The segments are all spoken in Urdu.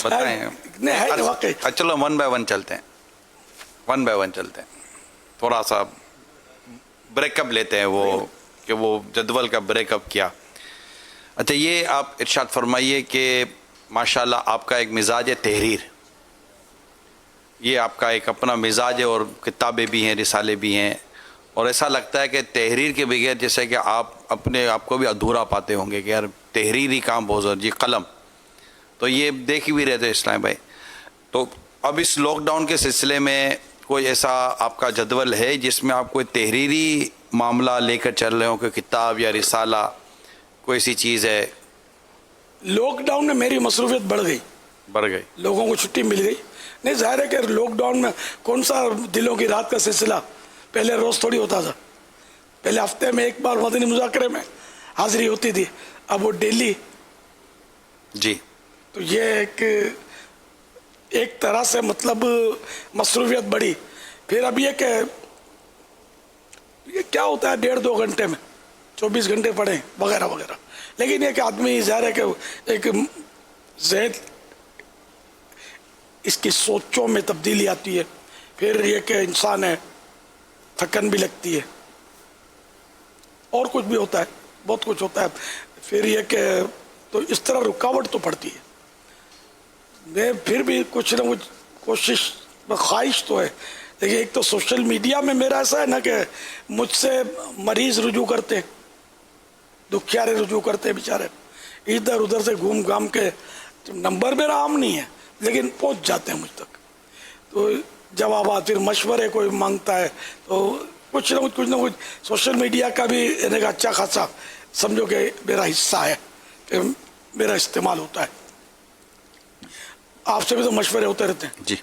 بتائیں. چلو ون بائی ون چلتے ہیں, تھوڑا سا بریک اپ لیتے ہیں وہ کہ وہ جدول کا بریک اپ کیا. اچھا, یہ آپ ارشاد فرمائیے کہ ماشاءاللہ آپ کا ایک مزاج ہے تحریر, یہ آپ کا ایک اپنا مزاج ہے, اور کتابیں بھی ہیں, رسالے بھی ہیں, اور ایسا لگتا ہے کہ تحریر کے بغیر جیسے کہ آپ اپنے آپ کو بھی ادھورا پاتے ہوں گے کہ یار تحریری کام بہت ضروری, قلم تو یہ دیکھ بھی رہتے اسلام بھائی. تو اب اس لاک ڈاؤن کے سلسلے میں کوئی ایسا آپ کا جدول ہے جس میں آپ کوئی تحریری معاملہ لے کر چل رہے ہوں, کہ کتاب یا رسالہ کوئی ایسی چیز ہے؟ لاک ڈاؤن میں میری مصروفیت بڑھ گئی, لوگوں کو چھٹی مل گئی. نہیں, ظاہر ہے کہ لاک ڈاؤن میں کون سا دلوں کی رات کا سلسلہ, پہلے روز تھوڑی ہوتا تھا, پہلے ہفتے میں ایک بار مدنی مذاکرے میں حاضری ہوتی تھی, اب وہ ڈیلی. جی, تو یہ ایک طرح سے مطلب مصروفیت بڑھی. پھر اب یہ کہ یہ کیا ہوتا ہے 1.5-2 گھنٹے میں 24 گھنٹے پڑھیں وغیرہ وغیرہ. لیکن یہ کہ آدمی ظاہر ہے کہ ایک ذہن اس کی سوچوں میں تبدیلی آتی ہے. پھر یہ کہ انسان ہے, تھکن بھی لگتی ہے, اور کچھ بھی ہوتا ہے, بہت کچھ ہوتا ہے. پھر یہ کہ تو اس طرح رکاوٹ تو پڑتی ہے. میں پھر بھی کچھ نہ کچھ کوشش, خواہش تو ہے. لیکن ایک تو سوشل میڈیا میں میرا ایسا ہے نا کہ مجھ سے مریض رجوع کرتے, دکھیارے رجوع کرتے بیچارے, ادھر ادھر سے گھوم گھام کے, نمبر میرا عام نہیں ہے لیکن پہنچ جاتے ہیں مجھ تک. تو جوابات پھر مشورے کوئی مانگتا ہے, تو کچھ نہ کچھ سوشل میڈیا کا بھی ایک اچھا خاصا سمجھو کہ میرا حصہ ہے, کہ میرا استعمال ہوتا ہے. آپ سے بھی تو مشورے ہوتے رہتے ہیں. جی,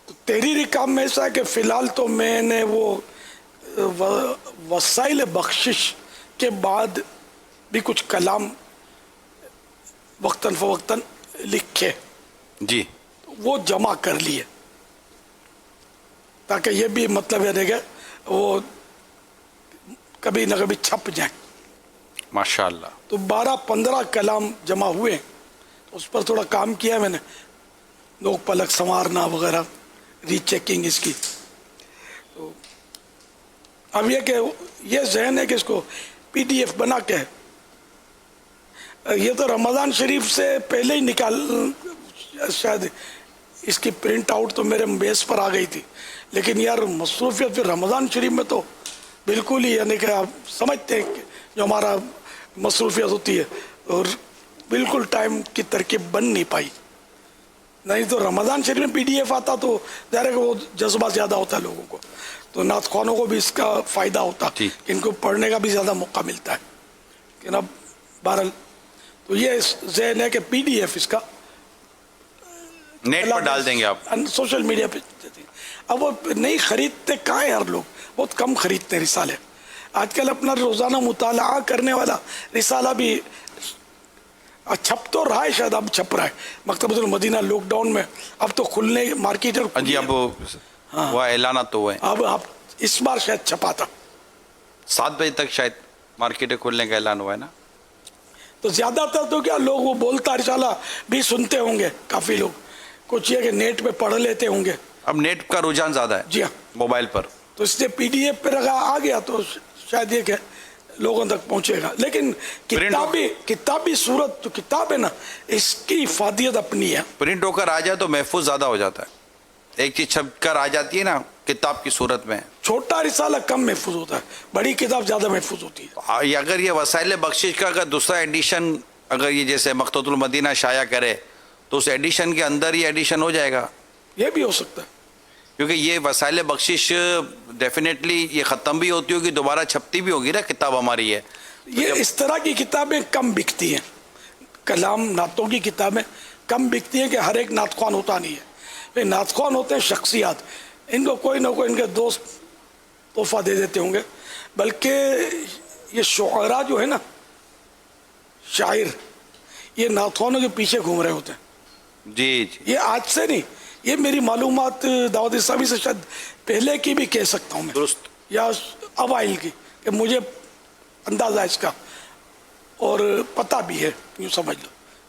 تو تحریری کام میں ایسا ہے کہ فی الحال تو میں نے وہ وسائل بخشش کے بعد بھی کچھ کلام وقتاً فوقتاً لکھے, جی, وہ جمع کر لیے, تاکہ یہ بھی مطلب ہے کہ وہ کبھی نہ کبھی چھپ جائیں. ماشاءاللہ. تو 12-15 کلام جمع ہوئے, اس پر تھوڑا کام کیا میں نے, نوک پلک سنوارنا وغیرہ, ری چیکنگ اس کی. تو اب یہ کہ یہ ذہن ہے کہ اس کو PDF بنا کے, یہ تو رمضان شریف سے پہلے ہی نکال, شاید اس کی پرنٹ آؤٹ تو میرے میز پر آ گئی تھی, لیکن یار مصروفیت پھر رمضان شریف میں تو بالکل ہی, یعنی کہ آپ سمجھتے ہیں کہ جو ہمارا مصروفیت ہوتی ہے, اور بالکل ٹائم کی ترکیب بن نہیں پائی. نہیں تو رمضان شریف میں PDF آتا تو ظاہر ہے کہ وہ جذبہ زیادہ ہوتا ہے لوگوں کو, تو نعت خوانوں کو بھی اس کا فائدہ ہوتا, ان کو پڑھنے کا بھی زیادہ موقع ملتا ہے. لیکن اب بہرحال تو یہ ذہن ہے کہ PDF اس کا نیٹ پر ڈال دیں گے آپ, سوشل میڈیا پہ. اب وہ نہیں خریدتے کہاں ہیں, ہر لوگ بہت کم خریدتے ہیں رسالے. آج کل اپنا روزانہ مطالعہ کرنے والا رسالہ بھی چھپ تو رہا ہے, شاید اب چھپ رہا ہے. مکتبۃ المدینہ لاک ڈاؤن میں اب تو کھلنے مارکیٹ, جی, اب وہ اعلانات تو ہوئے, اب اس بار شاید چھپا تھا 7 بجے تک شاید مارکیٹیں کھلنے کا اعلان ہوا ہے نا. تو زیادہ تر تو کیا لوگ وہ بولتا رسالہ بھی سنتے ہوں گے, کافی لوگ کچھ یہ کہ نیٹ پہ پڑھ لیتے ہوں گے. اب نیٹ کا رجحان زیادہ ہے, جی ہاں, موبائل پر, تو اس لیے PDF پہ رکھا آ گیا تو شاید یہ کہ لوگوں تک پہنچے گا. لیکن کتابی صورت تو کتاب ہے نا, اس کی افادیت اپنی ہے. پرنٹ ہو کر آ جائے تو محفوظ زیادہ ہو جاتا ہے. ایک چیز چھپ کر آ جاتی ہے نا کتاب کی صورت میں, چھوٹا رسالہ کم محفوظ ہوتا ہے, بڑی کتاب زیادہ محفوظ ہوتی ہے. اگر یہ وسائل بخشش کا اگر دوسرا ایڈیشن اگر یہ جیسے مکتبۃ المدینہ شائع کرے تو اس ایڈیشن کے اندر یہ ایڈیشن ہو جائے گا. یہ بھی ہو سکتا ہے, کیونکہ یہ وسائل بخشش ڈیفینیٹلی یہ ختم بھی ہوتی ہوگی, دوبارہ چھپتی بھی ہوگی نا کتاب ہماری ہے. یہ اس طرح کی کتابیں کم بکتی ہیں, کلام نعتوں کی کتابیں کم بکتی ہیں کہ ہر ایک نعت خوان ہوتا نہیں ہے. نعت خوان ہوتے ہیں شخصیات, ان کو کوئی نہ کوئی ان کے دوست تحفہ دے دیتے ہوں گے. بلکہ یہ شعراء جو ہے نا, شاعر, یہ نعت خوانوں کے پیچھے گھوم رہے ہوتے ہیں. جی, یہ آج سے نہیں, یہ میری معلومات دعوت اسلامی سے شاید پہلے کی بھی کہہ سکتا ہوں میں, درست, یا اوائل کی, کہ مجھے اندازہ اس کا اور پتہ بھی ہے, یوں سمجھ لو